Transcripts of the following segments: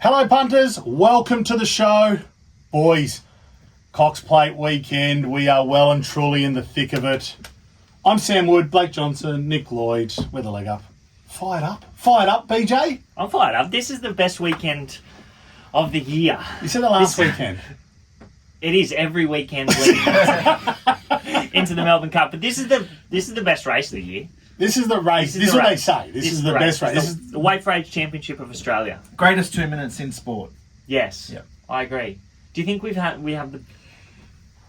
Hello punters, welcome to the show. Boys, Cox Plate weekend, we are well and truly in the thick of it. I'm Sam Wood, Blake Johnson, Nick Lloyd, with a leg up. Fired up, BJ? I'm fired up. This is the best weekend of the year. You said the last weekend. It is every weekend leading into the Melbourne Cup, but this is the best race of the year. This is the race. This is what they say. This is the best race. This is the Weight for Age Championship of Australia. Greatest 2 minutes in sport. Yes, Yep. I agree. Do you think we have the?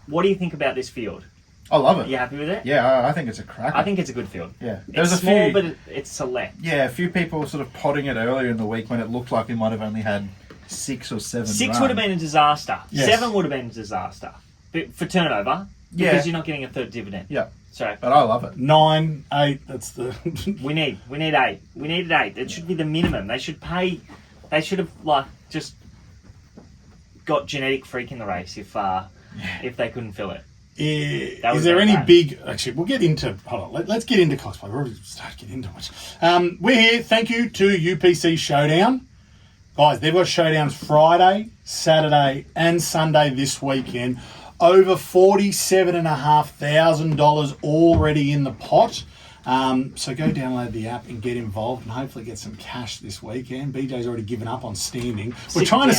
What do you think about this field? I love it. Are you happy with it? Yeah, I think it's a cracker. I think it's a good field. Yeah. It's small, but it's select. Yeah, a few people sort of potting it earlier in the week when it looked like we might have only had 6 or 7. Six would have been a disaster. Yes. 7 would have been a disaster. But for turnover, because you're not getting a third dividend. Yeah. So, But I love it. 9, 8, that's the... we need 8. We needed 8. It should be the minimum. They should have just got genetic freak in the race if they couldn't fill it. Is there any big... Actually, we'll get into... Hold on. Let's get into Cox Plate. We're already starting to get into it. We're here. Thank you to UPC Showdown. Guys, they've got showdowns Friday, Saturday and Sunday this weekend. Over $47,500 already in the pot. So go download the app and get involved and hopefully get some cash this weekend. BJ's already given up on standing. We're trying to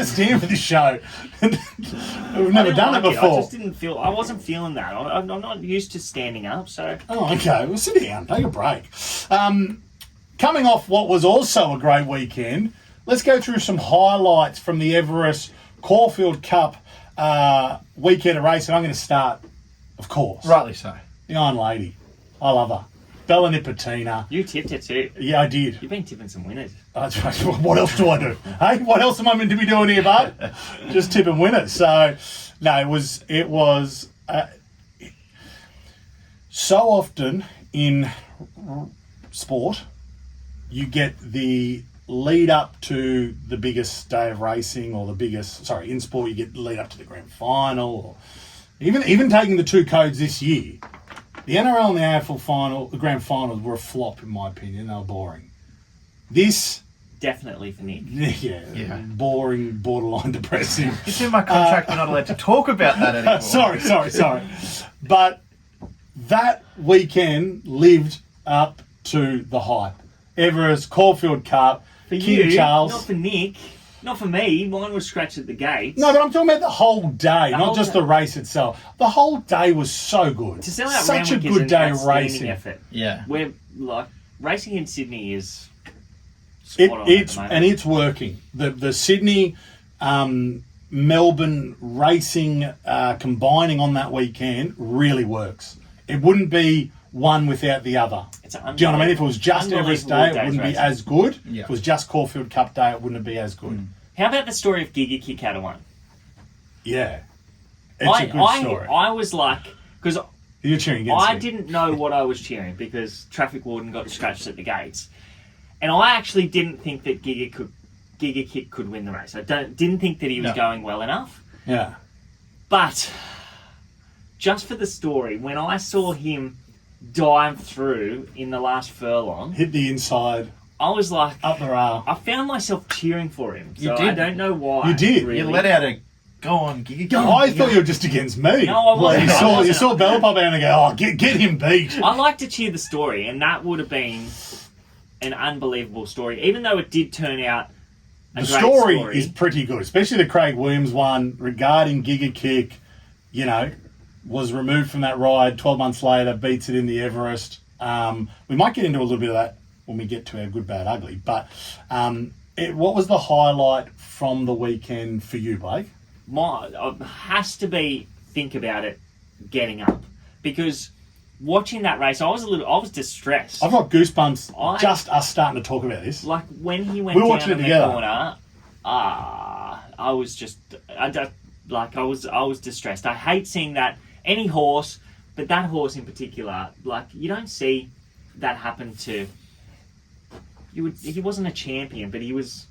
stand for this show. We've never done it before. I just didn't feel. I wasn't feeling that. I'm not used to standing up. So. Oh, okay. Well, sit down. Take a break. Coming off what was also a great weekend, let's go through some highlights from the Everest Caulfield Cup weekend of race. And I'm going to start, of course. Rightly so. The Iron Lady. I love her. Bella Nipotina. You tipped it too. Yeah, I did. You've been tipping some winners. What else do I do? Hey, what else am I meant to be doing here, bud? Just tipping winners. So, no, it was so often in sport, you get the lead up to the biggest day of racing, or in sport, you get the lead up to the grand final, or even taking the two codes this year. The NRL and the AFL the grand finals were a flop, in my opinion. They were boring. This... Definitely for Nick. Yeah. Boring, borderline depressing. It's in my contract we're not allowed to talk about that anymore. Sorry. But that weekend lived up to the hype. Everest, Caulfield Cup, For King you, Charles. not for Nick. Not for me. Mine was scratched at the gates. No, but I'm talking about the whole day, not just the race itself. The whole day was so good. To sell out Such a Randwick good is day an of outstanding racing. effort. Yeah. We're racing in Sydney is spot on at the moment. And it's working. The Sydney Melbourne racing combining on that weekend really works. It wouldn't be one without the other. Do you know what I mean? If it was just Everest Day, it wouldn't be as good. Yeah. If it was just Caulfield Cup Day, it wouldn't be as good. How about the story of Giga Kick had won? Yeah. It's a good story. I was like, because You're cheering against I me. didn't know what I was cheering because traffic warden got scratched at the gates, and I actually didn't think that Giga Kick could win the race. I didn't think that he was going well enough. Yeah. But just for the story, when I saw him dive through in the last furlong, Hit the inside, I was like, up the rail. I found myself cheering for him. So You did. I don't know why. You did. Really. You let out a go on, Giggy. I thought you were just against me. No, I wasn't. You saw Bella pop out and go, oh, get him beat. I like to cheer the story, and that would have been an unbelievable story, even though it did turn out a The great story is pretty good, especially the Craig Williams one regarding Giga Kick, was removed from that ride 12 months later, beats it in the Everest. We might get into a little bit of that when we get to our good, bad, ugly. But what was the highlight from the weekend for you, Blake? Has to be think about it getting up, because watching that race, I was distressed. I've got goosebumps just us starting to talk about this. Like when he went down in the corner, I was distressed. I hate seeing that any horse, but that horse in particular. Like you don't see that happen to. He wasn't a champion, but he was.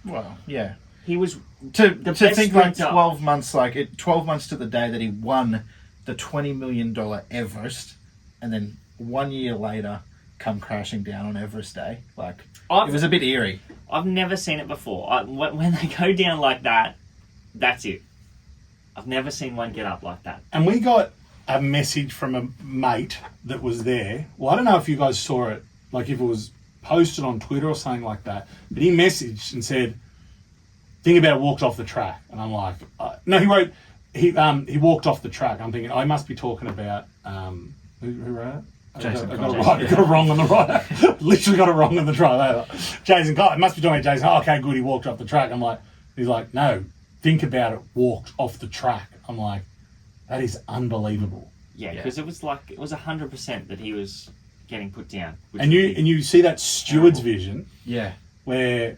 Well, yeah. He was to best think like sprinter. 12 months, 12 months to the day that he won the $20 million Everest, and then 1 year later come crashing down on Everest Day. Like, It was a bit eerie. I've never seen it before. When they go down like that, that's it. I've never seen one get up like that. And we got a message from a mate that was there. Well, I don't know if you guys saw it, like if it was posted on Twitter or something like that, but he messaged and said, think about it, walked off the track. And I'm like, no, he wrote, he walked off the track. I'm thinking, I must be talking about, who wrote it? Jason I got it wrong on the right. Literally got it wrong on the drive. Jason Cole. It must be talking about Jason. Oh, okay, good. He walked off the track. I'm like, he's like, no, think about it. Walked off the track. I'm like, that is unbelievable. Yeah, because it was 100% that he was getting put down. And you see that steward's vision. Yeah. Where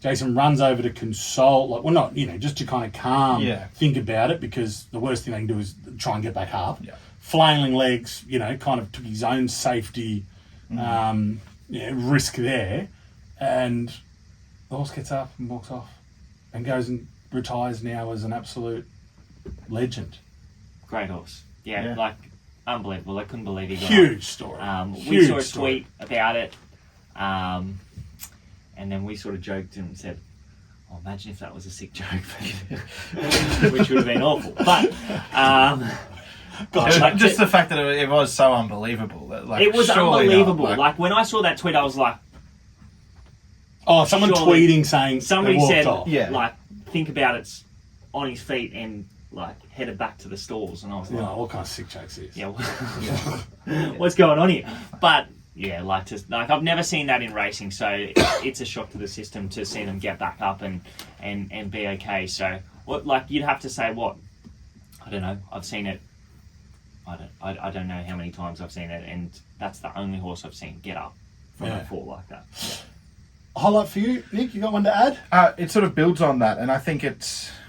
Jason runs over to console, like, well, not, just to kind of calm, think about it, because the worst thing they can do is try and get back up. Yeah. Flailing legs, kind of took his own safety risk there. And the horse gets up and walks off and goes and retires now as an absolute legend. Great horse. Yeah. Unbelievable. I couldn't believe he got Huge story. We saw a tweet about it. And then we sort of joked and said, oh, imagine if that was a sick joke. Which would have been awful. But... just the fact that it was so unbelievable. That, it was unbelievable. When I saw that tweet, I was like... Oh, someone tweeting saying... Somebody said, off. think about it's on his feet and, headed back to the stalls. And I was like... what kind of sick jokes is? Yeah, what's going on here? But, I've never seen that in racing, so it's a shock to the system to see them get back up and be okay. So, you'd have to say what? I don't know. I've seen it... I don't know how many times I've seen it, and that's the only horse I've seen get up from a fall like that. Highlight for you, Nick? You got one to add? It sort of builds on that, and I think it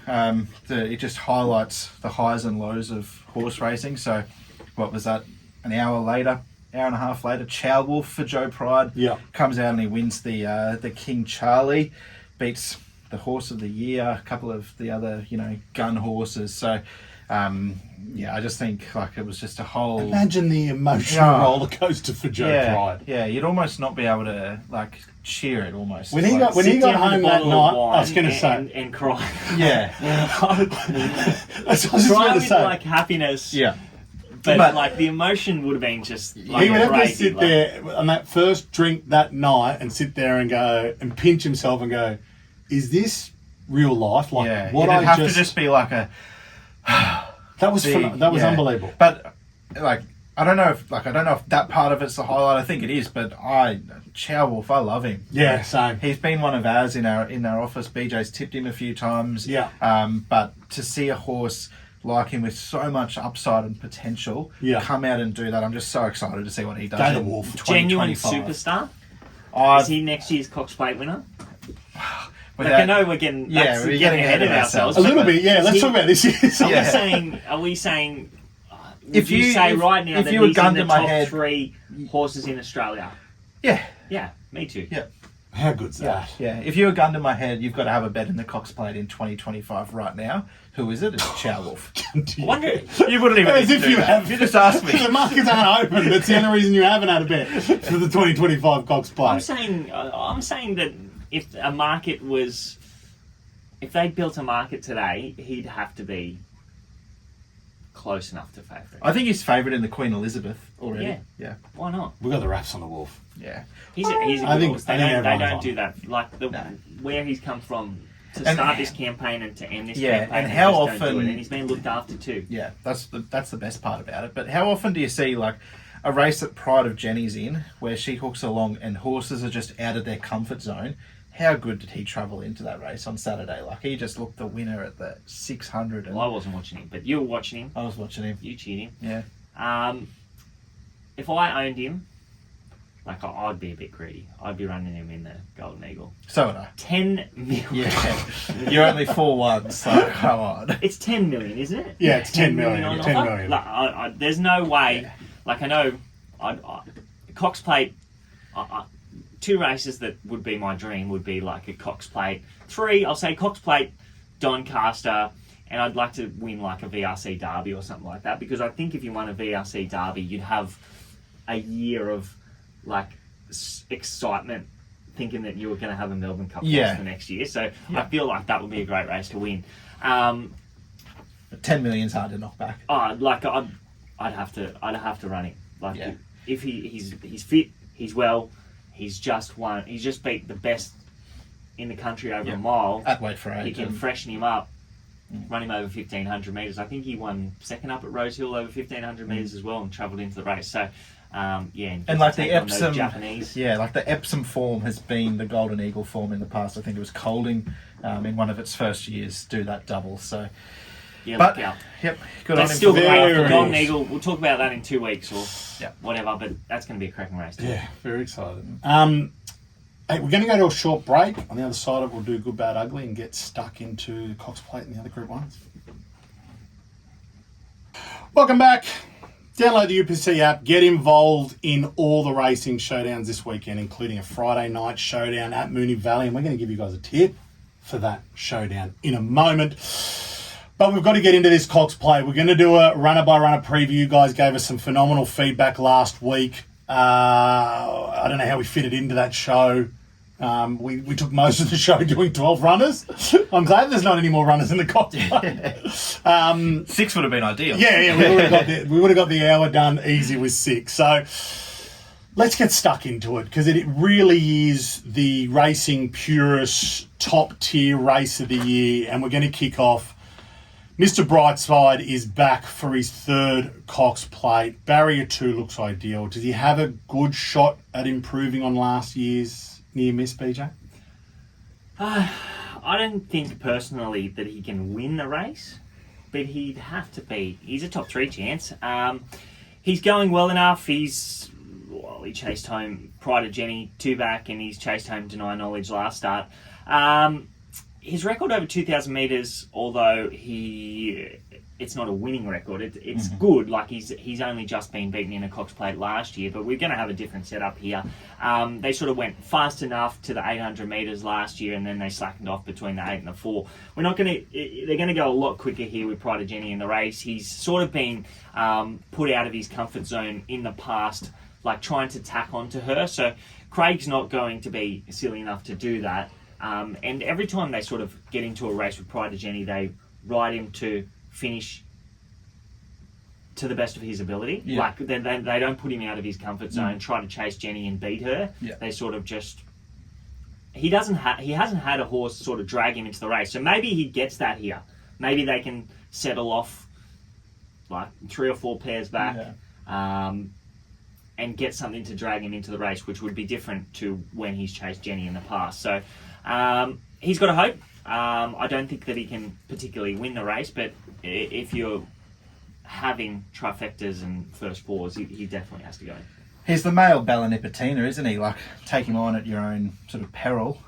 just highlights the highs and lows of horse racing. So, what was that? An hour and a half later, Chow Wolf for Joe Pride comes out and he wins the King Charlie, beats the horse of the year, a couple of the other gun horses. So. I just think it was just a whole... Imagine the emotional roller coaster for Joe Pride. Yeah, you'd almost not be able to cheer it almost. When he got home that night, I was going to say... And cry. Yeah. That's what I was going to say. Happiness. Yeah. But the emotion would have been just he would have to sit there on that first drink that night and sit there and go and pinch himself and go, is this real life? What it'd have to just be like a... that was unbelievable. But I don't know if that part of it's the highlight. I think it is, but Chow Wolf, I love him. Yeah, same. He's been one of ours in our office. BJ's tipped him a few times. Yeah. But to see a horse like him with so much upside and potential come out and do that, I'm just so excited to see what he does. Dana Wolf, genuine superstar. Is he next year's Cox Plate winner? I know we're getting ahead of ourselves. A little bit, yeah. Let's talk about this year. Are we saying? If you say right now that he's in the top 3 horses in Australia? Yeah. Yeah, me too. Yeah. How good's that? Yeah. If you were a gun to my head, you've got to have a bet in the Cox Plate in 2025 right now. Who is it? It's Chow Wolf. I wonder. You wouldn't even. As if you have. You just asked me. The markets aren't open. That's the only reason you haven't had a bet for the 2025 Cox Plate. I'm saying that if a market was. If they built a market today, he'd have to be close enough to favourite. I think he's favourite in the Queen Elizabeth already. Yeah. Why not? We've got the wraps on the Wolf. Yeah. He's a good horse. They don't do that. Where he's come from to start this campaign and to end this campaign. And how often... And he's been looked after too. Yeah, that's the best part about it. But how often do you see a race that Pride of Jenny's in, where she hooks along and horses are just out of their comfort zone? How good did he travel into that race on Saturday? He just looked the winner at the 600. Well, I wasn't watching him, but you were watching him. I was watching him. You cheated him. Yeah. If I owned him, I'd be a bit greedy. I'd be running him in the Golden Eagle. So would I. 10 million. Yeah. You're only 4-1, so come on. It's 10 million, isn't it? Yeah, it's 10 million. 10 million. There's no way. I know. Cox Plate. 2 races that would be my dream would be a Cox Plate. 3, I'll say Cox Plate, Doncaster, and I'd like to win a VRC Derby or something like that, because I think if you won a VRC Derby, you'd have a year of excitement thinking that you were going to have a Melbourne Cup Yeah. horse the next year. So Yeah. I feel like that would be a great race to win. 10 million's hard to knock back. I'd have to run him. Like Yeah. if he's fit, he's well, he's just beat the best in the country over a mile. At weight for He age. can freshen him up, run him over 1,500 metres. I think he won second up at Rose Hill over 1,500 metres as well and travelled into the race. So, And like the take on those Epsom, Japanese. yeah, like the Epsom form has been the Golden Eagle form in the past. I think it was Colding in one of its first years do that double. So, Yeah, but look out. yep, good That's on him. still for great. Very The Golden nice. Eagle, we'll talk about that in 2 weeks or Yeah. whatever, but that's going to be a cracking race too. Yeah, very excited. Hey, we're going to go to a short break. On the other side of it, we'll do good, bad, ugly and get stuck into Cox Plate and the other Group 1s. Welcome back. Download the UPC app. Get involved in all the racing showdowns this weekend, including a Friday night showdown at Moonee Valley. And we're going to give you guys a tip for that showdown in a moment. But we've got to get into this Cox Plate. We're going to do a runner-by-runner preview. You guys gave us some phenomenal feedback last week. I don't know how we fit it into that show. We took most of the show doing 12 runners. I'm glad there's not any more runners in the Cox Plate. 6 would have been ideal. Yeah, we would have got the hour done easy with 6. So let's get stuck into it because it really is the racing purist top tier race of the year, and we're going to kick off. Mr. Brightside is back for his 3rd Cox Plate. Barrier 2 looks ideal. Does he have a good shot at improving on last year's near miss, BJ? I don't think personally that he can win the race, but he'd have to be. He's a top 3 chance. He's going well enough. He chased home Pride of Jenny 2 back, and he's chased home Deny Knowledge last start. His record over 2,000 metres, although it's not a winning record, it's good. Like he's only just been beaten in a Cox Plate last year, but we're going to have a different setup here. They sort of went fast enough to the 800 metres last year, and then they slackened off between the 8 and the 4. They're going to go a lot quicker here with Pride of Jenny in the race. He's sort of been put out of his comfort zone in the past, like trying to tack onto her. So Craig's not going to be silly enough to do that. And every time they sort of get into a race with Pride of Jenny, they ride him to finish to the best of his ability. Yeah. Like they don't put him out of his comfort zone, try to chase Jenny and beat her. Yeah. They sort of just he hasn't had a horse sort of drag him into the race. So maybe he gets that here. Maybe they can settle off like 3 or 4 pairs back. And get something to drag him into the race, which would be different to when he's chased Jenny in the past. So he's got a hope. I don't think that he can particularly win the race, but if you're having trifectas and first fours, he definitely has to go. He's the male Bella Nipotina, isn't he? Like, take him on at your own sort of peril.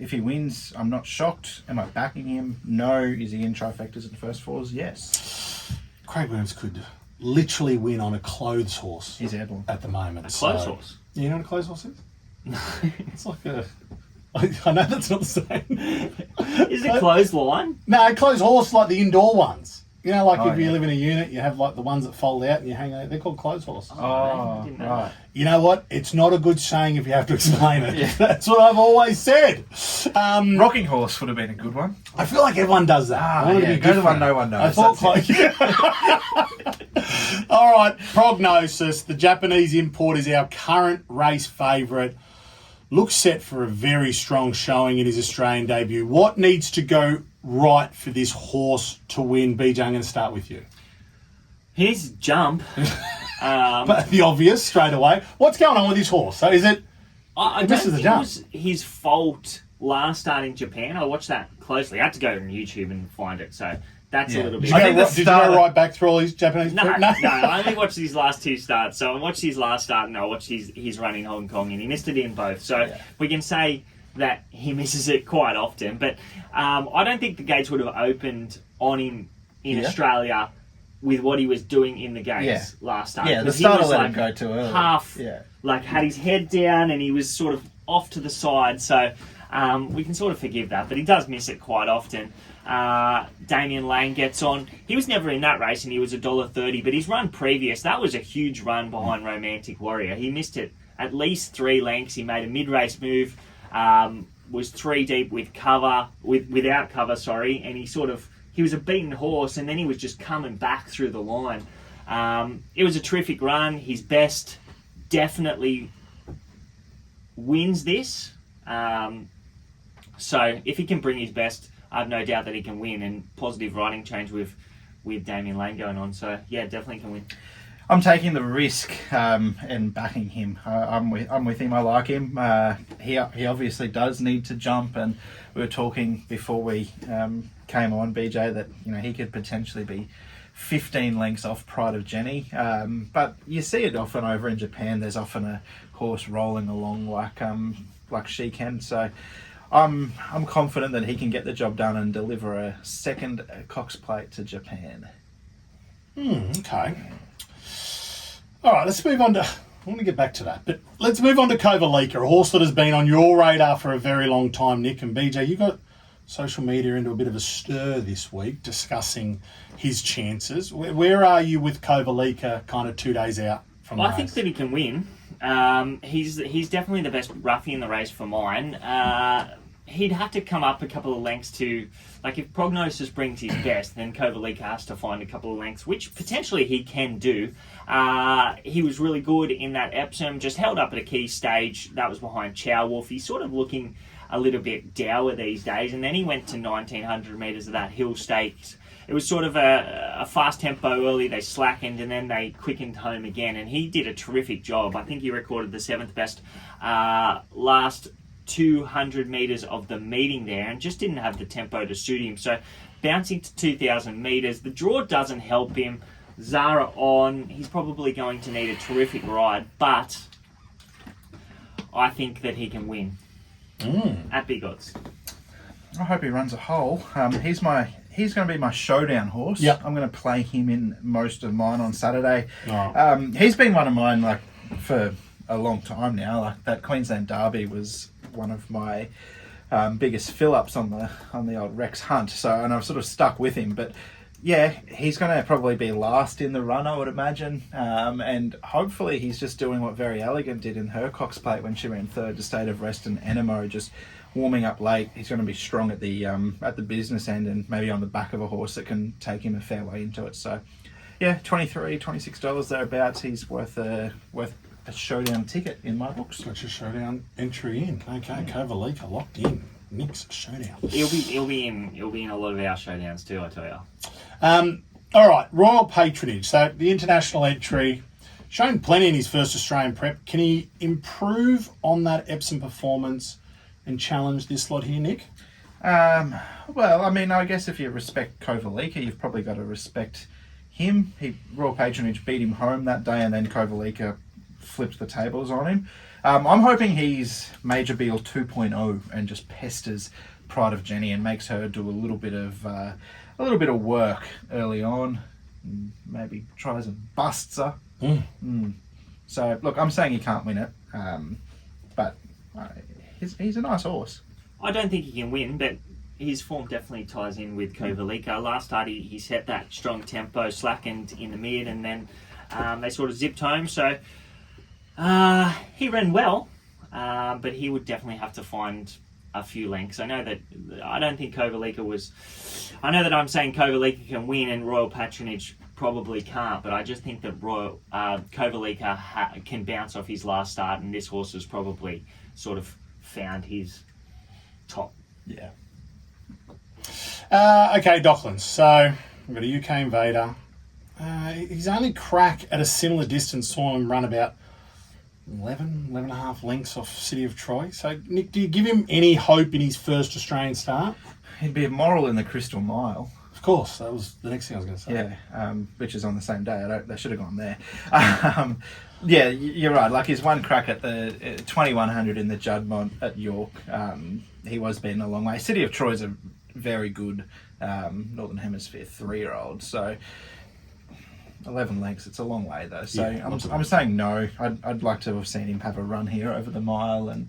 If he wins, I'm not shocked. Am I backing him? No. Is he in trifectas and first fours? Yes. Craig Williams could literally win on a clothes horse. He's airborne. At the moment. A clothes horse? You know what a clothes horse is? It's like a... I know that's not the same. Is it clothesline? No, a clothes horse like the indoor ones. You know, like Oh, if you yeah. live in a unit, you have like the ones that fold out and you hang out. They're called clothes horses. Oh, didn't know right. You know what? It's not a good saying if you have to explain it. That's what I've always said. Rocking horse would have been a good one. I feel like everyone does that. I want to be go to different. one no one knows. I thought That's like... All right, prognosis. The Japanese import is our current race favourite. Looks set for a very strong showing in his Australian debut. What needs to go right for this horse to win? BJ, I'm going to start with you. He needs to jump. But the obvious straight away. What's going on with this horse? So is it... I It don't misses the think it jump. was his fault last start in Japan. I watched that closely. I had to go on YouTube and find it, so that's a little bit... Did you go right back through all his Japanese... No, I only watched his last 2 starts. So I watched his last start and I watched his run in Hong Kong, and he missed it in both. So we can say that he misses it quite often. But I don't think the gates would have opened on him in Australia with what he was doing in the gates last start. Yeah, the 'Cause he starter was, let like, him go too early. Half, Yeah. like, had his head down and he was sort of off to the side. So we can sort of forgive that. But he does miss it quite often. Damien Lane gets on. He was never in that race and he was $1.30, but his run previous, that was a huge run behind Romantic Warrior. He missed it at least 3 lengths. He made a mid-race move. was 3 deep without cover, and he was a beaten horse, and then he was just coming back through the line. It was a terrific run. His best definitely wins this. So if he can bring his best, I have no doubt that he can win, and positive riding change with Damien Lane going on. So yeah, definitely can win. I'm taking the risk and backing him. I'm with him. I like him. He obviously does need to jump, and we were talking before we came on, BJ, that he could potentially be 15 lengths off Pride of Jenny. But you see it often over in Japan. There's often a horse rolling along like she can. So I'm confident that he can get the job done and deliver a second Cox Plate to Japan. Okay. All right, let's move on to... I want to get back to that, but let's move on to Kovalika, a horse that has been on your radar for a very long time, Nick. And BJ, you got social media into a bit of a stir this week discussing his chances. Where are you with Kovalika kind of 2 days out from the race? I think that he can win. He's definitely the best roughie in the race for mine. He'd have to come up a couple of lengths to... Like, if prognosis brings his best, then Kovalika has to find a couple of lengths, which potentially he can do. He was really good in that Epsom, just held up at a key stage. That was behind Chow Wolf. He's sort of looking a little bit dour these days. And then he went to 1,900 metres of that Hill Stakes. It was sort of a fast tempo early. They slackened and then they quickened home again. And he did a terrific job. I think he recorded the 7th best last 200 metres of the meeting there, and just didn't have the tempo to suit him. So bouncing to 2,000 metres, the draw doesn't help him. Zara on, he's probably going to need a terrific ride, but I think that he can win at big odds. I hope he runs a hole. He's going to be my showdown horse. Yep. I'm going to play him in most of mine on Saturday. Oh. He's been one of mine for a long time now. That Queensland Derby was one of my biggest fill-ups on the old Rex Hunt. So, and I've sort of stuck with him. But yeah, he's going to probably be last in the run, I would imagine. And hopefully he's just doing what Very Elegant did in her Cox Plate when she ran third to State of Rest and Enemo, just warming up late. He's going to be strong at the business end and maybe on the back of a horse that can take him a fair way into it. So yeah, $23, $26 thereabouts. He's worth a showdown ticket in my books. Got your showdown entry in. Okay, Kovalika locked in. Nick's showdown. He'll be in a lot of our showdowns too, I tell you. All right, Royal Patronage. So the international entry, shown plenty in his first Australian prep. Can he improve on that Epsom performance and challenge this lot here, Nick? Well, I mean, I guess if you respect Kovalika, you've probably got to respect him. Royal Patronage beat him home that day, and then Kovalika flipped the tables on him. I'm hoping he's Major Beal 2.0 and just pesters Pride of Jenny and makes her do a little bit of work early on. Maybe tries and busts her. So look, I'm saying he can't win it, but he's a nice horse. I don't think he can win, but his form definitely ties in with Kovalika. Last start he set that strong tempo, slackened in the mid, and then they sort of zipped home. So he ran well, but he would definitely have to find a few lengths. I know that I'm saying Kovalika can win and Royal Patronage probably can't, but I just think that Kovalika can bounce off his last start, and this horse has probably sort of found his top. Yeah. Okay, Docklands. So we've got a UK Invader. His only crack at a similar distance saw him run about 11 and a half lengths off City of Troy. So, Nick, do you give him any hope in his first Australian start? He'd be immoral in the Crystal Mile. Of course, that was the next thing I was going to say. Yeah, which is on the same day. They should have gone there. Yeah, you're right. Like his one crack at the 2100 in the Juddmonte at York, he was beaten a long way. City of Troy is a very good Northern Hemisphere 3-year-old. So 11 lengths, it's a long way though. So yeah, I'm saying no. I'd like to have seen him have a run here over the mile and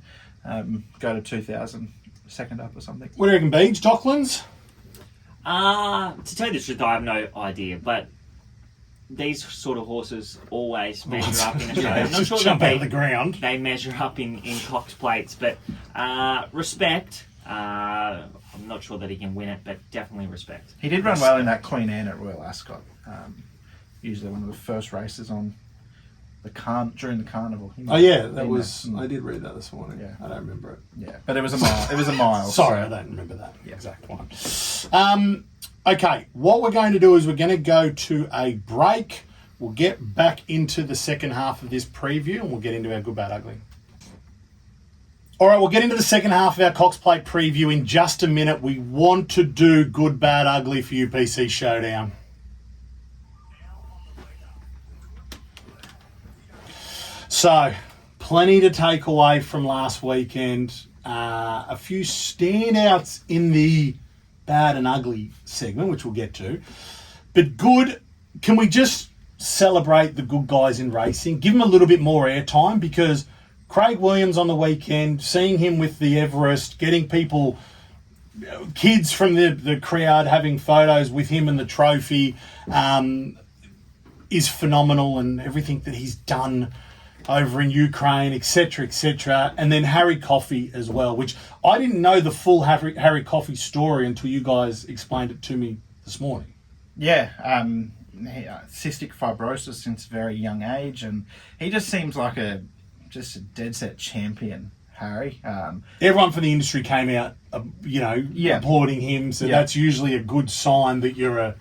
go to 2000 second up or something. What do you reckon, Beach? Docklands? To tell you the truth, I have no idea, but these sort of horses always measure up in Australia. I'm not sure Jump that out of the ground. they measure up in Cox Plates, but respect. I'm not sure that he can win it, but definitely respect. He did run well in that Queen Anne at Royal Ascot. Usually one of the first races on during the carnival. Oh yeah, that was. I did read that this morning. Yeah. I don't remember it. Yeah, but it was a mile. It was a mile. Sorry, I don't remember that exact one. Okay, what we're going to do is we're going to go to a break. We'll get back into the second half of this preview, and we'll get into our good, bad, ugly. All right, we'll get into the second half of our Cox Plate preview in just a minute. We want to do good, bad, ugly for UPC Showdown. So, plenty to take away from last weekend. A few standouts in the bad and ugly segment, which we'll get to. But good, can we just celebrate the good guys in racing? Give them a little bit more airtime, because Craig Williams on the weekend, seeing him with the Everest, getting people, kids from the crowd having photos with him and the trophy is phenomenal, and everything that he's done over in Ukraine, etc., etc. And then Harry Coffey as well, which I didn't know the full Harry Coffey story until you guys explained it to me this morning. Yeah, cystic fibrosis since a very young age, and he just seems like just a dead set champion, Harry. Everyone from the industry came out, applauding him, so that's usually a good sign that you're a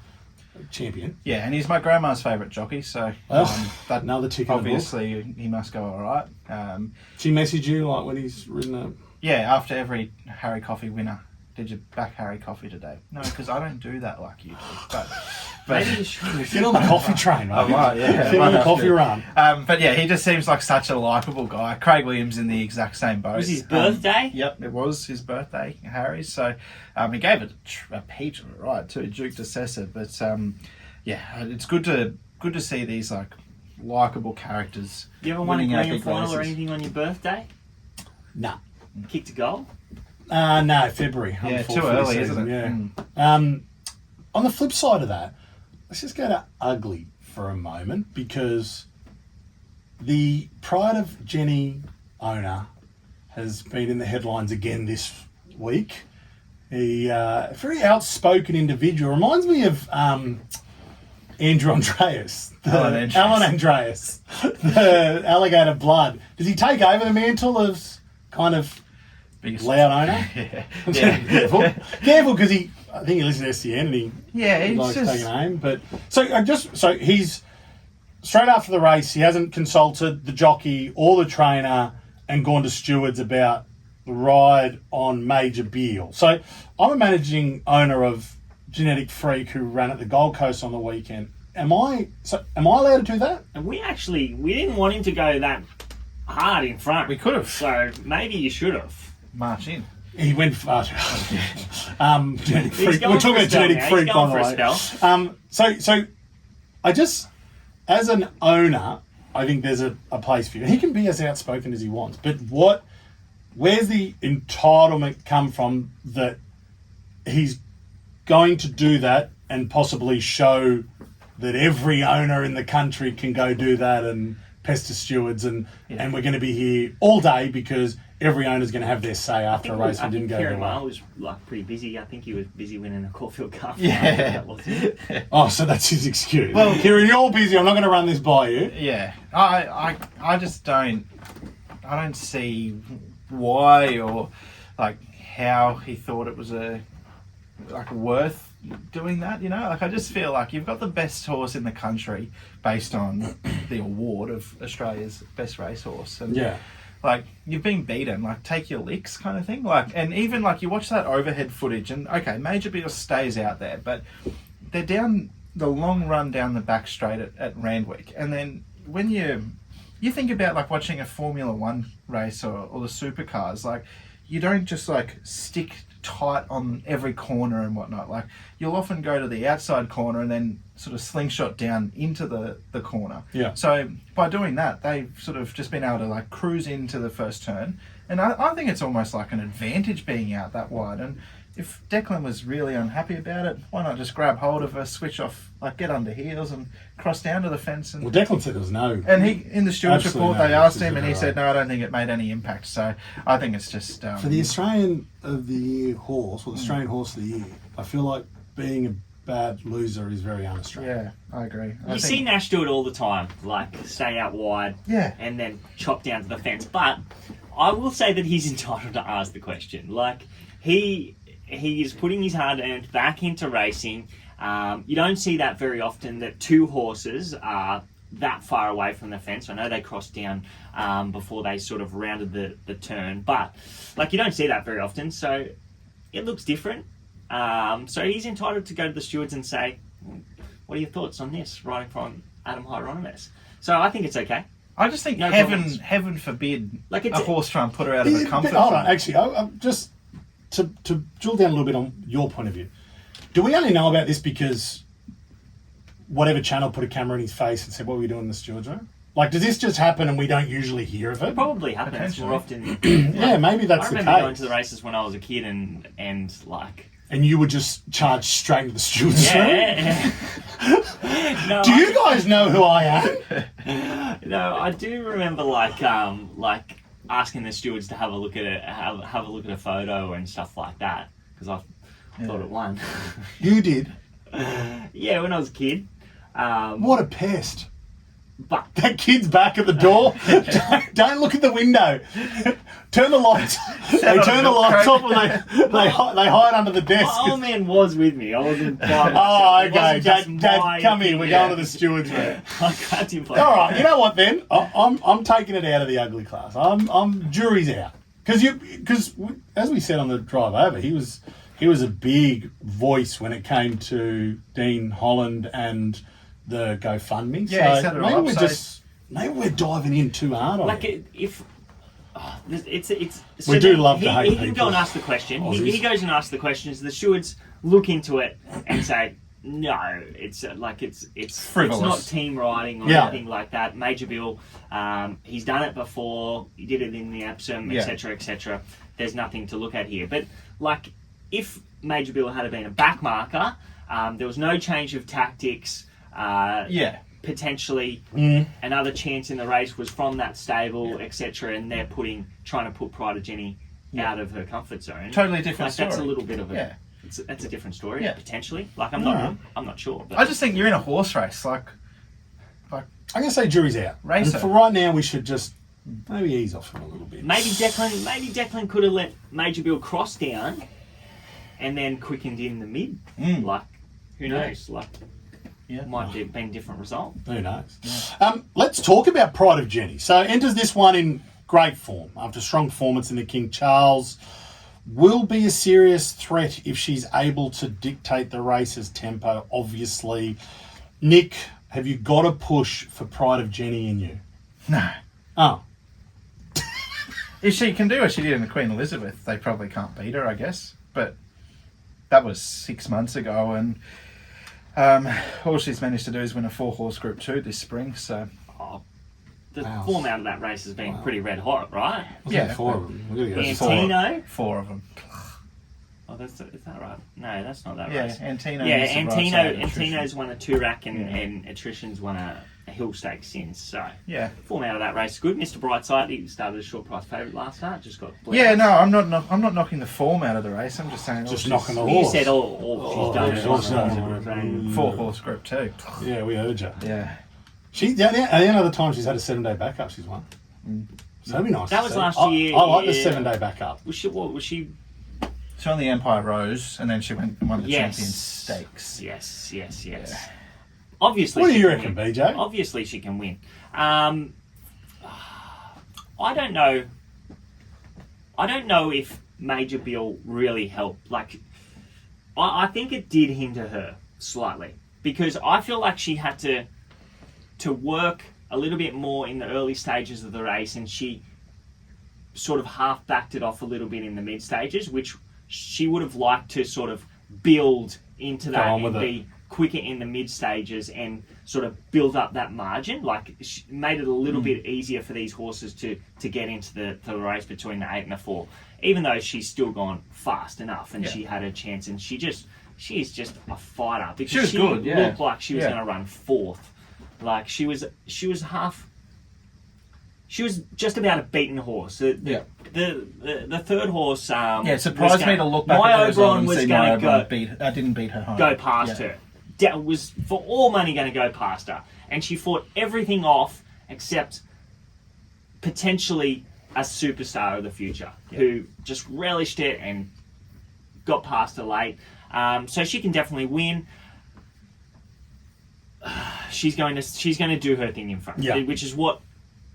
champion. Yeah, and he's my grandma's favourite jockey, so that another tick. Obviously, he must go all right. She messaged you like when he's ridden a... Yeah, after every Harry Coffey winner. Did you back Harry Coffey today? No, because I don't do that like you do. But maybe you should get on the coffee train, right? I might, yeah. Get on the coffee run. But yeah, he just seems like such a likeable guy. Craig Williams in the exact same boat. It was his birthday? Yep, it was his birthday, Harry. So he gave it a peach of a ride too, Duke de Sessa. But it's good to see these like likeable characters. You ever won a winning out grand big final or races. anything on your birthday? Nah. Kicked a goal? No, February. Yeah, too early, isn't it? Yeah. On the flip side of that, let's just go to ugly for a moment, because the Pride of Jenny owner has been in the headlines again this week. A very outspoken individual. Reminds me of Andrew Andreas. Alan Andreas. The alligator blood. Does he take over the mantle of kind of biggest loud owner? Yeah. Careful, because I think he listens to SEN and he likes taking aim. But so he's straight after the race. He hasn't consulted the jockey or the trainer and gone to stewards about the ride on Major Beale. So I'm a managing owner of Genetic Freak who ran at the Gold Coast on the weekend. Am I allowed to do that? And we didn't want him to go that hard in front. We could have. So maybe you should have. March in. He went far too hard. Genetic Freak. We're talking about Genetic Freak, by the way. So I just, as an owner, I think there's a place for you. And he can be as outspoken as he wants. But where's the entitlement come from that he's going to do that and possibly show that every owner in the country can go do that and pester stewards and we're going to be here all day because every owner's going to have their say after a race and didn't go their way. Kieran was pretty busy. I think he was busy winning the Caulfield Cup. Yeah. Oh, so that's his excuse. Well, Kieran, you're busy. I'm not going to run this by you. Yeah. I just don't see why or like how he thought it was worth doing that, I just feel like you've got the best horse in the country based on the award of Australia's best racehorse, and you've been beaten, take your licks kind of thing, and even you watch that overhead footage and okay, Major Beale stays out there, but they're down the long run down the back straight at Randwick, and then when you think about watching a Formula One race or the supercars, you don't just stick tight on every corner and whatnot. You'll often go to the outside corner and then sort of slingshot down into the corner. Yeah. So by doing that, they've sort of just been able to cruise into the first turn And I think it's almost like an advantage being out that wide. And if Declan was really unhappy about it, why not just grab hold of her, switch off, like get under heels and cross down to the fence? And Well, Declan said there was no. and he, in the stewards Absolutely report, no they asked him, decision, and he right. said, no, I don't think it made any impact. So I think it's just For the Australian of the Year horse, or the Australian Horse of the Year, I feel like being a bad loser is very un-Australian. yeah, I agree. You see Nash do it all the time, like stay out wide Yeah. and then chop down to the fence. But I will say that he's entitled to ask the question. Like, he is putting his hard-earned back into racing. You don't see that very often, that two horses are that far away from the fence. I know they crossed down before they sort of rounded the turn, but like, you don't see that very often, so it looks different. So he's entitled to go to the stewards and say, what are your thoughts on this, riding from Adam Hieronymus? So I think it's okay. I just think No heaven problems. heaven forbid Like, a it's horse try and put her out of her Yeah, comfort but hold zone. on, actually, I'm just to drill down a little bit on your point of view. Do we only know about this because whatever channel put a camera in his face and said, what were you doing in the stewards room? Like, does this just happen and we don't usually hear of it? Probably happens more often. Yeah, maybe that's I the remember case. going to the races when I was a kid and like... And you would just charge straight into the stewards room? Yeah. No, Do you guys know who I am? No, I do remember like asking the stewards to have a look at it, have a look at a photo and stuff like that, because I thought it won. You did. Yeah, when I was a kid. What a pest. But That kid's back at the door. Don't look at the window. Turn the lights. They turn the lights off and they hide under the desk. my old man was with me. I wasn't by myself. Oh, It okay. wasn't just Dad, my come here. We're going to the opinion. stewards room. I grabbed him by All right. You know what? Then I'm taking it out of the ugly class. I'm jury's out because as we said on the drive over, he was a big voice when it came to Dean Holland and the GoFundMe. Yeah, he so set it maybe up, we're so- just maybe we're diving in too hard on Like it. if it's We do then love to hate he can people. go and ask the question. He Aussies. goes and asks the questions. The stewards look into it and say, no, it's it's Frivolous. not team riding or Yeah. anything like that. Major Bill, he's done it before. He did it in the Epsom, Yeah. etc., etc. There's nothing to look at here. But like, if Major Bill had been a back marker, there was no change of tactics. Yeah. Potentially Mm. another chance in the race was from that stable, etc., and they're trying to put Pride of Jenny out of her comfort zone. Totally different Like, that's a story. little bit of a Yeah. that's a different story, Yeah. potentially. Like, I'm Alright. not sure. But I just think you're in a horse race. Like I'm going to say jury's out. Racer. And for right now, we should just maybe ease off him a little bit. maybe Declan could have let Major Bill cross down and then quickened in the mid. Like, who knows? Like, Yeah. might have been a different result. Who knows? Let's talk about Pride of Jenny. So enters this one in great form after strong performance in the King Charles. Will be a serious threat if she's able to dictate the race's tempo, obviously. Nick, have you got a push for Pride of Jenny in you? No. Oh, If she can do what she did in the Queen Elizabeth, they probably can't beat her, I guess. But that was 6 months ago, and all she's managed to do is win a 4-horse Group 2 this spring. So The Wow. form out of that race has been pretty red hot, right? yeah, Yeah, four of them. We're gonna go And four. Tino. 4 of them. Oh, is that right? No, that's not that Yeah, race. Antino. Yeah, missed the right side of attrition. Antino's won a two-rack and, Yeah. and Attrition's won a Hill Stakes since. So, Yeah. form out of that race is good. Mr. Brightside, he started a short price favourite last start, just got... Yeah, no, I'm not knocking the form out of the race. I'm just saying, Just all knocking the You horse. said all she's done yeah, is also. won a 4-horse Group 2. Yeah, we heard you. Yeah. She, the only other time she's had a 7-day backup, she's won. So that'd be nice. That to was see. last I- year, I like the yeah. 7-day backup. Was she... She won the Empire Rose, and then she went and won the Yes. Champions Stakes. Yes. Yeah. Obviously, What do she you can reckon, win. BJ? Obviously, she can win. I don't know. I don't know if Major Bill really helped. Like, I think it did hinder her slightly because I feel like she had to work a little bit more in the early stages of the race, and she sort of half backed it off a little bit in the mid stages, which she would have liked to sort of build into Go that on and with it. be quicker in the mid stages and sort of build up that margin. Like, made it a little bit easier for these horses to get into the race between the 8 and the 4. Even though she's still gone fast enough and she had her chance, and she is just a fighter, because she good, looked like she was going to run 4th. Like, she was just about a beaten horse. The third horse. It surprised me to look back My at those Oberon and was see going my to Oberon didn't beat her home. go past her. That was for all money going to go past her, and she fought everything off except potentially a superstar of the future who just relished it and got past her late. So she can definitely win. She's going to do her thing in front, which is what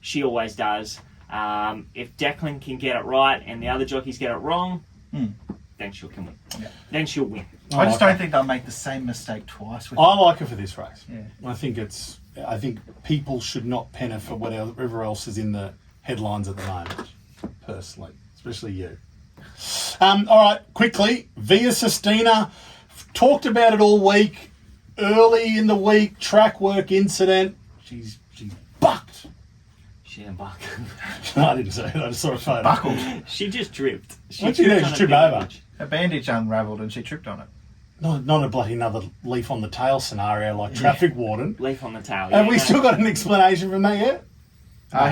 she always does. If Declan can get it right and the other jockeys get it wrong, then she'll win. Yeah. Then she'll win. I just don't think they'll make the same mistake twice. I like her for this race. Yeah. I think people should not pen her for whatever else is in the headlines at the moment, personally, especially you. All right, quickly, Via Sistina, talked about it all week. Early in the week, track work incident. She's bucked. She didn't buck. No, I didn't say it. I just saw a photo. Buckled. She just tripped. What'd she do? She tripped over. Her bandage unravelled and she tripped on it. Not a bloody another leaf on the tail scenario like traffic warden. Leaf on the tail. Have we still got an explanation from that yet?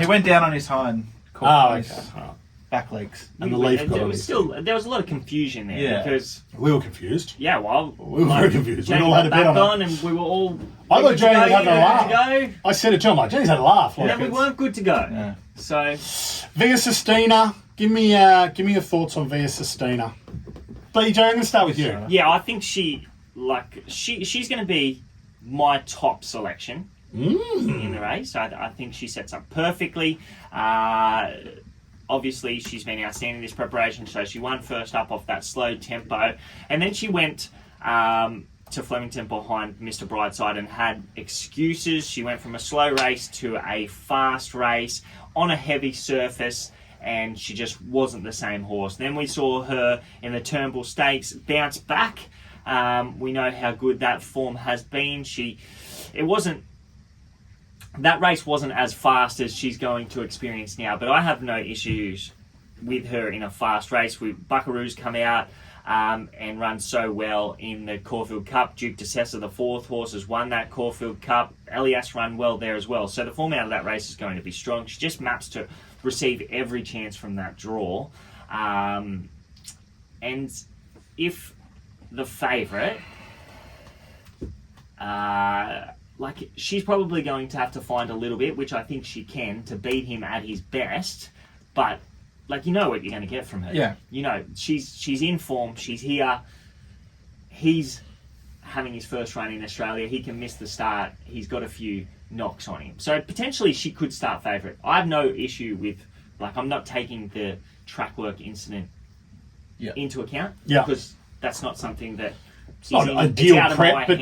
He went down on his hind. Back legs. And the leaf got on there was a lot of confusion there because we were confused. Yeah, well, we were very confused. Jane we all had a bet on it, and we were all. I thought Jane had a laugh. Go. I said it to him like, Jane's had a laugh. Like, yeah, we weren't good to go. Yeah. So, Via Sistina, give me your thoughts on Via Sistina. BJ, I'm going to start with you. Yeah, I think she's going to be my top selection in the race. I think she sets up perfectly. Obviously, she's been outstanding this preparation, so she won first up off that slow tempo. And then she went to Flemington behind Mr. Brightside and had excuses. She went from a slow race to a fast race on a heavy surface, and she just wasn't the same horse. Then we saw her in the Turnbull Stakes bounce back. We know how good that form has been. That race wasn't as fast as she's going to experience now, but I have no issues with her in a fast race. Buckaroo's come out and run so well in the Caulfield Cup. Duke de Sessa, the 4th horse, has won that Caulfield Cup. Elias run well there as well. So the form out of that race is going to be strong. She just maps to receive every chance from that draw. And if the favourite... she's probably going to have to find a little bit, which I think she can, to beat him at his best. But, you know what you're going to get from her. Yeah. You know, she's in form. She's here. He's having his first run in Australia. He can miss the start. He's got a few knocks on him. So, potentially, she could start favourite. I have no issue with, I'm not taking the track work incident into account. Yeah. Because that's not something that... It's not ideal prep, but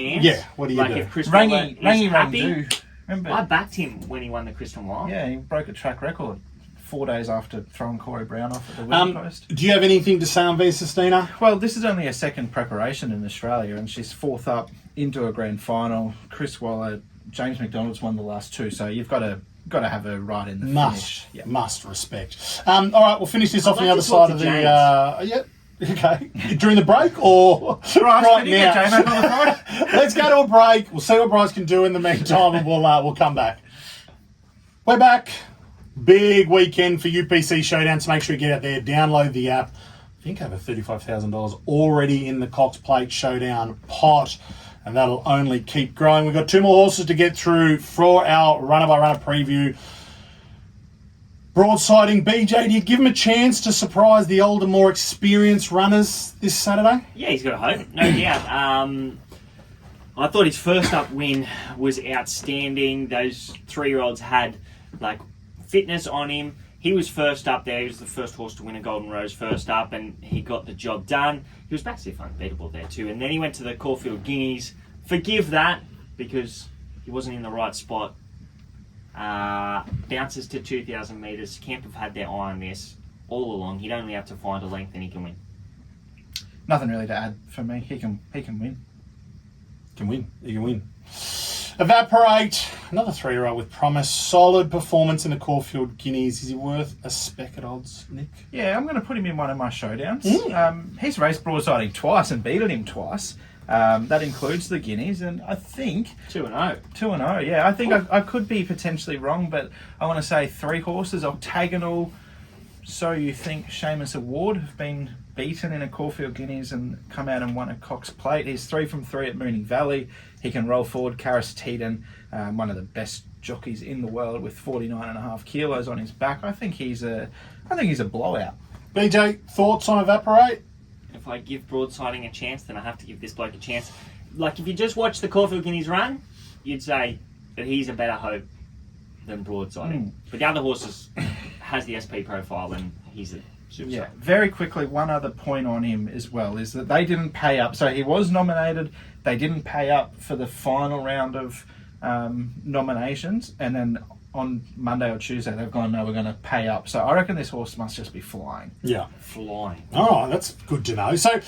what do you do? If Chris Waller is happy, remember? I backed him when he won the Christian Wild. Yeah, he broke a track record 4 days after throwing Corey Brown off at the winning post. Do you have anything to say on Via Sistina? Well, this is only a second preparation in Australia, and she's 4th up into a grand final. Chris Waller, James McDonald's won the last 2, so you've got to have her right in the finish. Must respect. All right, we'll finish this off on the other side of the. Okay. During the break or right now? Let's go to a break. We'll see what Bryce can do in the meantime, and we'll come back. We're back. Big weekend for UPC Showdown, so make sure you get out there, download the app. I think over $35,000 already in the Cox Plate Showdown pot, and that'll only keep growing. We've got 2 more horses to get through for our runner-by-runner preview. Broadsiding, BJ, do you give him a chance to surprise the older, more experienced runners this Saturday? Yeah, he's got a hope, no doubt. I thought his first up win was outstanding. Those 3-year-olds had fitness on him. He was first up there. He was the first horse to win a Golden Rose first up, and he got the job done. He was back to if unbeatable there too. And then he went to the Caulfield Guineas. Forgive that because he wasn't in the right spot. Bounces to 2,000 metres. Camp have had their eye on this all along. He'd only have to find a length and he can win. Nothing really to add for me. He can win. Can win. You can win. Evaporate. Another 3-year-old with promise. Solid performance in the Caulfield Guineas. Is he worth a spec at odds, Nick? Yeah, I'm going to put him in one of my showdowns. He's raced broadsiding twice and beaten him twice. That includes the Guineas, and I think 2-0. 2-0. Yeah, I think I could be potentially wrong, but I want to say 3 horses: Octagonal, So You Think, Seamus Award have been beaten in a Caulfield Guineas and come out and won a Cox Plate. He's 3 from 3 at Moonee Valley. He can roll forward. Karis Teeton, one of the best jockeys in the world, with 49.5 kilos on his back. I think he's a blowout. BJ, thoughts on Evaporate? If I give broadsiding a chance, then I have to give this bloke a chance. Like, if you just watch the Caulfield Guineas run, you'd say that he's a better hope than broadsiding. But the other horses has the SP profile, and he's a superstar. Yeah, very quickly, one other point on him as well is that they didn't pay up. So he was nominated. They didn't pay up for the final round of nominations, and then on Monday or Tuesday they've gone, no, we're going to pay up. So I reckon this horse must just be flying. Yeah. Flying. All right, that's good to know. So,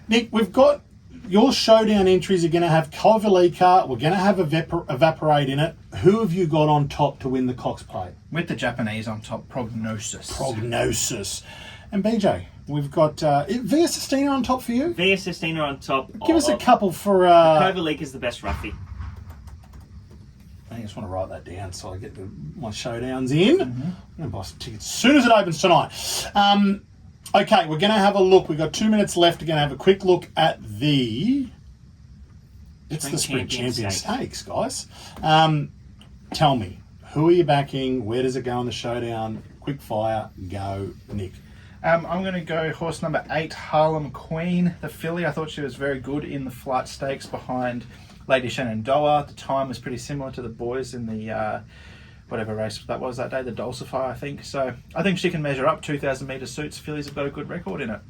Nick, we've got your showdown entries are going to have Kovalika. We're going to have Evaporate in it. Who have you got on top to win the Cox Plate? With the Japanese on top, Prognosis. And BJ, we've got Via Sistina on top for you. Via Sistina on top. Give us a couple for... Kovalika is the best roughie. I just want to write that down so I get my showdowns in. I'm going to buy some tickets as soon as it opens tonight. Okay, we're going to have a look. We've got 2 minutes left. We're going to have a quick look at the... It's the Sprint Champion Stakes, guys. Tell me, who are you backing? Where does it go in the showdown? Quick fire, go, Nick. I'm going to go horse number 8, Harlem Queen, the filly. I thought she was very good in the flight stakes behind Lady Shenandoah. The time was pretty similar to the boys in the whatever race that was that day, the Dulcify, I think. So I think she can measure up. 2,000 metre suits. Fillies have got a good record in it.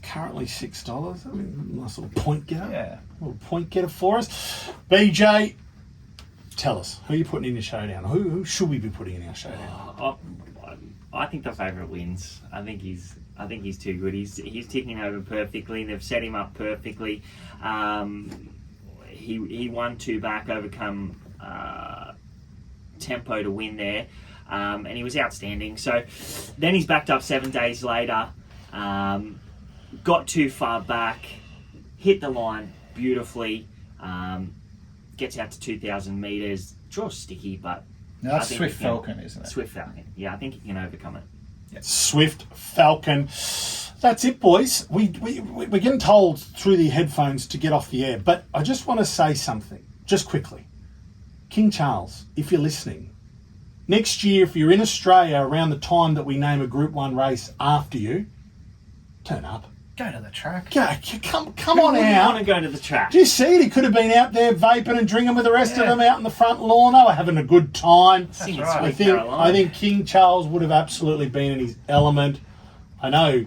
Currently $6. I mean, nice little point getter. Yeah. A little point getter for us. BJ, tell us, who are you putting in your showdown? Who should we be putting in our showdown? I think the favourite wins. I think he's too good. He's ticking over perfectly. They've set him up perfectly. He won 2 back, overcome tempo to win there, and he was outstanding. So then he's backed up 7 days later, got too far back, hit the line beautifully, gets out to 2,000 metres, draws sticky, but now that's Swift Falcon, isn't it? Swift Falcon, yeah, I think he can overcome it. Yep. Swift Falcon. That's it, boys. We're getting told through the headphones to get off the air, but I just want to say something, just quickly. King Charles, if you're listening, next year, if you're in Australia around the time that we name a Group 1 race after you, turn up. Go to the track. Come on out. Want to go to the track? Do you see it? He could have been out there vaping and drinking with the rest of them out in the front lawn. They were having a good time. Singing right. Sweet Caroline. I think King Charles would have absolutely been in his element. I know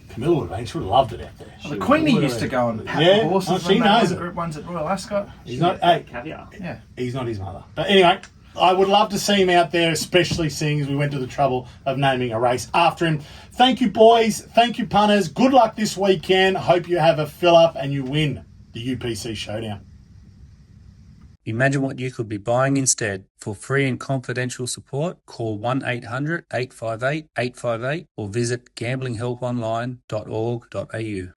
Camilla would have been. She would have loved it out there. Well, the Queenie used to go and pat the horses she when knows they it. won Group 1s at Royal Ascot. He's not. Hey, Caviar. Yeah. he's not his mother. But anyway, I would love to see him out there, especially seeing as we went to the trouble of naming a race after him. Thank you, boys. Thank you, punters. Good luck this weekend. Hope you have a fill-up and you win the UPC Showdown. Imagine what you could be buying instead. For free and confidential support, call 1-800-858-858 or visit gamblinghelponline.org.au.